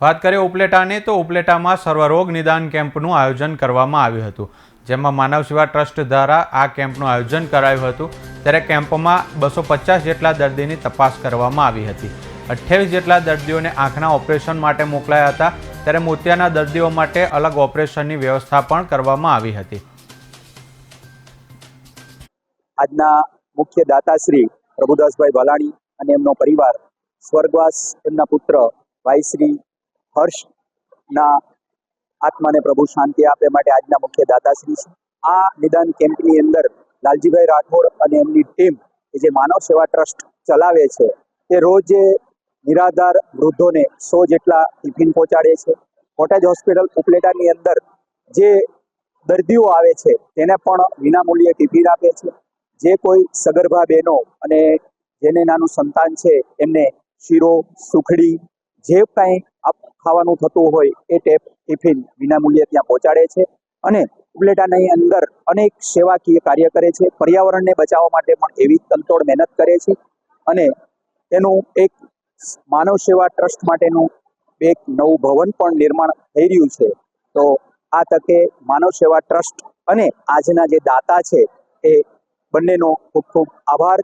વાત કરીએ ઉપલેટાની તો ઉપલેટામાં સર્વરોગ નિદાન કેમ્પનું આયોજન કરવામાં આવ્યું હતું, જેમાં માનવ સેવા ટ્રસ્ટ દ્વારા આ કેમ્પનું આયોજન કરાયું હતું। ત્યારે કેમ્પમાં 250 જેટલા દર્દીની તપાસ કરવામાં આવી હતી। 28 જેટલા દર્દીઓને આંખના ઓપરેશન માટે મોકલાયા હતા, ત્યારે મોતિયાના દર્દીઓ માટે અલગ ઓપરેશનની વ્યવસ્થા પણ કરવામાં આવી હતી। આજના મુખ્ય દાતાશ્રી પ્રભુદાસભાઈ ભલાણી અને એમનો પરિવાર સ્વર્ગવાસ એમના પુત્ર ભાઈ શ્રી હર્ષના આત્માને પ્રભુ શાંતિ આપે માટે આજના મુખ્ય દાતાશ્રી છે। આ નિદાન કેમ્પની અંદર લાલજીભાઈ રાઠોડ અને એમની ટીમ જે માનવ સેવા ટ્રસ્ટ ચલાવે છે તે રોજ નિરાધાર વૃદ્ધોને 100 જેટલા ટિફિન પહોંચાડે છે। કોટેજ હોસ્પિટલ ઉપલેટાની અંદર જે દર્દીઓ આવે છે તેને પણ વિનામૂલ્યે ટિફિન આપે છે। જે કોઈ સગર્ભા બહેનો અને જેને નાનું સંતાન છે એમને શીરો, સુખડી જે કાંઈ ખાવાનું થતું હોય એ ટિફિન વિનામૂલ્યે ત્યાં પહોંચાડે છે અને ઉપલેટાની અંદર અનેક સેવાકીય કાર્ય કરે છે। પર્યાવરણને બચાવવા માટે પણ એવી તનતોડ મહેનત કરે છે અને તેનું એક માનવ સેવા ટ્રસ્ટ માટેનું એક નવું ભવન પણ નિર્માણ થઈ રહ્યું છે। તો આ તકે માનવ સેવા ટ્રસ્ટ અને આજના જે દાતા છે એ બંનેનો ખૂબ ખૂબ આભાર।